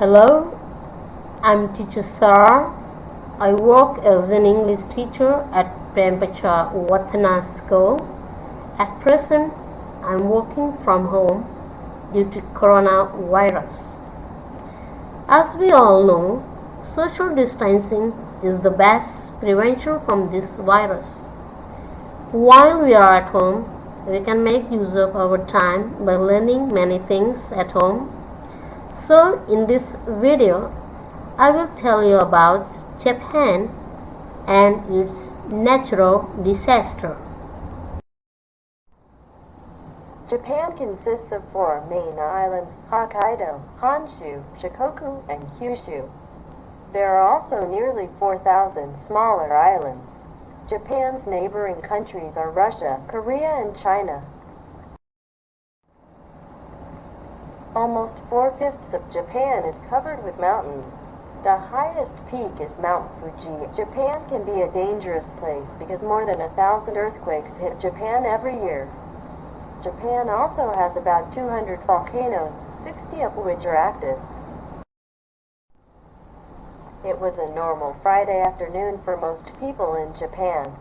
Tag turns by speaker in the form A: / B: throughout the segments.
A: Hello, I'm teacher Sara. I work as an English teacher at Prem Prachav School. At present, I'm working from home due to coronavirus. As we all know, social distancing is the best prevention from this virus. While we are at home, we can make use of our time by learning many things at home. So in this video, I will tell you about Japan and its natural disaster.
B: Japan consists of four main islands: Hokkaido, Honshu, Shikoku, and Kyushu. There are also nearly 4,000 smaller islands. Japan's neighboring countries are Russia, Korea, and China. Almost 4/5 of Japan is covered with mountains. The highest peak is Mount Fuji. Japan can be a dangerous place because more than 1,000 earthquakes hit Japan every year. Japan also has about 200 volcanoes, 60 of which are active. It was a normal Friday afternoon for most people in Japan.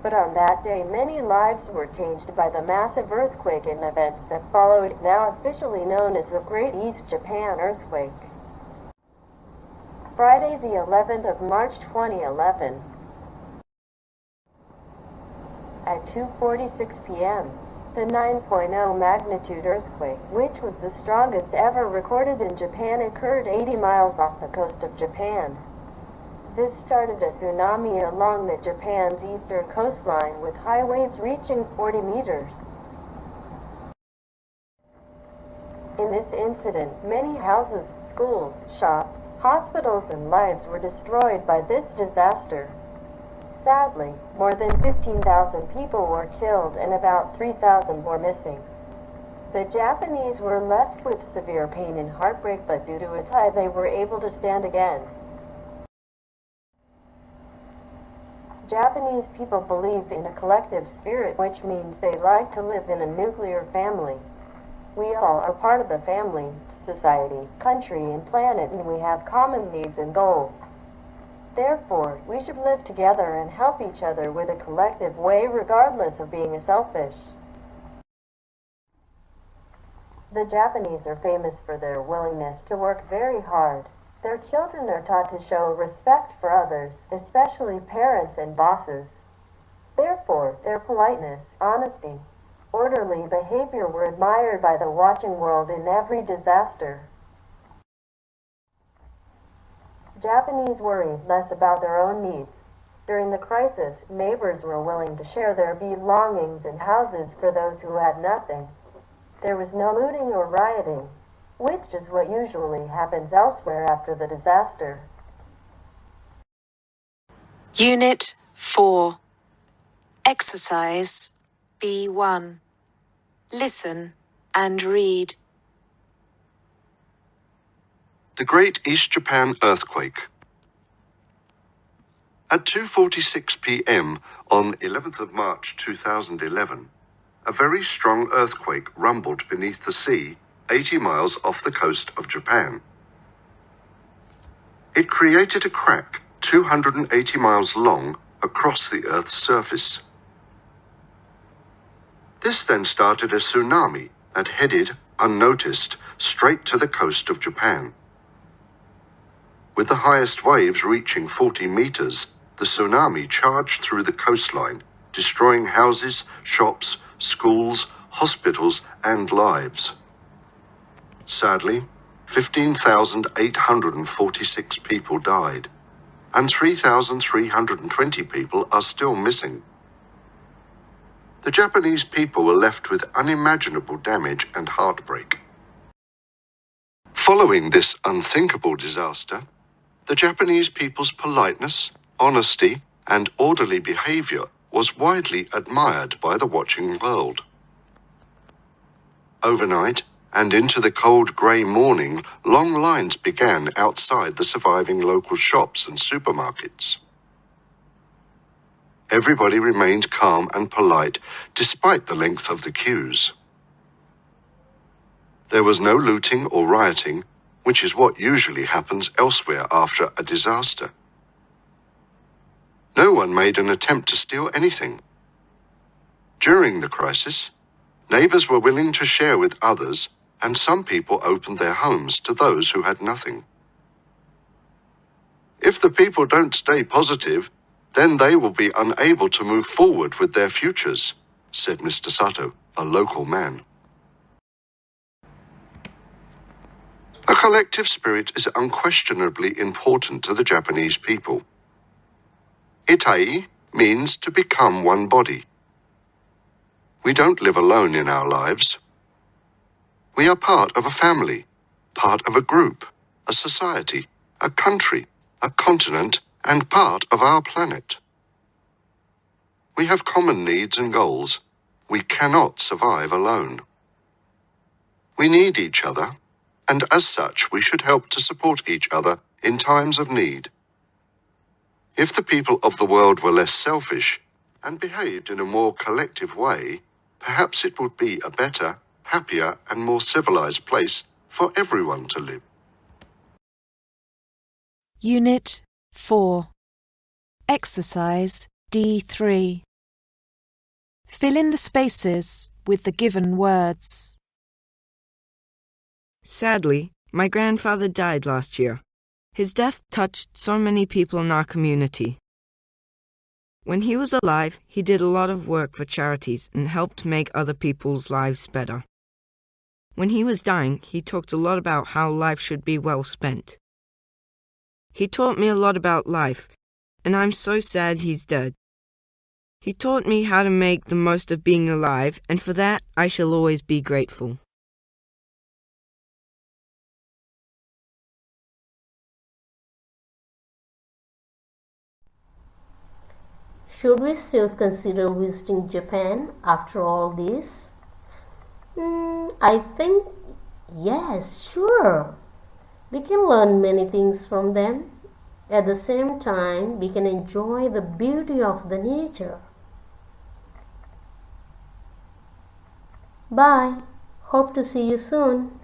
B: But on that day, many lives were changed by the massive earthquake and events that followed, now officially known as the Great East Japan Earthquake. Friday, the 11th of March 2011. At 2:46 p.m., the 9.0 magnitude earthquake, which was the strongest ever recorded in Japan, occurred 80 miles off the coast of Japan. This started a tsunami along Japan's eastern coastline, with high waves reaching 40 meters. In this incident, many houses, schools, shops, hospitals, and lives were destroyed by this disaster. Sadly, more than 15,000 people were killed and about 3,000 were missing. The Japanese were left with severe pain and heartbreak, but due to a tie, they were able to stand again. Japanese people believe in a collective spirit, which means they like to live in a nuclear family. We all are part of the family, society, country, and planet, and we have common needs and goals. Therefore, we should live together and help each other with a collective way, regardless of being selfish. The Japanese are famous for their willingness to work very hard. Their children are taught to show respect for others, especially parents and bosses. Therefore, their politeness, honesty, orderly behavior were admired by the watching world in every disaster. Japanese worried less about their own needs. During the crisis, neighbors were willing to share their belongings and houses for those who had nothing. There was no looting or rioting, which is what usually happens elsewhere after the disaster.
C: Unit 4. Exercise B1. Listen and read.
D: The Great East Japan Earthquake. At 2:46 p.m. on 11th of March 2011, a very strong earthquake rumbled beneath the sea 80 miles off the coast of Japan. It created a crack 280 miles long across the Earth's surface. This then started a tsunami that headed, unnoticed, straight to the coast of Japan. With the highest waves reaching 40 meters, the tsunami charged through the coastline, destroying houses, shops, schools, hospitals, and lives. Sadly, 15,846 people died, and 3,320 people are still missing. The Japanese people were left with unimaginable damage and heartbreak. Following this unthinkable disaster, the Japanese people's politeness, honesty, and orderly behavior was widely admired by the watching world. Overnight, and into the cold grey morning, long lines began outside the surviving local shops and supermarkets. Everybody remained calm and polite despite the length of the queues. There was no looting or rioting, which is what usually happens elsewhere after a disaster. No one made an attempt to steal anything. During the crisis, neighbours were willing to share with others, and some people opened their homes to those who had nothing. If the people don't stay positive, then they will be unable to move forward with their futures, said Mr. Sato, a local man. A collective spirit is unquestionably important to the Japanese people. Itai means to become one body. We don't live alone in our lives. We are part of a family, part of a group, a society, a country, a continent, and part of our planet. We have common needs and goals. We cannot survive alone. We need each other, and as such we should help to support each other in times of need. If the people of the world were less selfish and behaved in a more collective way, perhaps it would be a better, happier, and more civilized place for everyone to live.
C: Unit 4. Exercise D3. Fill in the spaces with the given words.
E: Sadly, my grandfather died last year. His death touched so many people in our community. When he was alive, he did a lot of work for charities and helped make other people's lives better. When he was dying, he talked a lot about how life should be well spent. He taught me a lot about life, and I'm so sad he's dead. He taught me how to make the most of being alive, and for that I shall always be grateful.
A: Should we still consider visiting Japan after all this? I think yes, sure. We can learn many things from them. At the same time, we can enjoy the beauty of the nature. Bye. Hope to see you soon.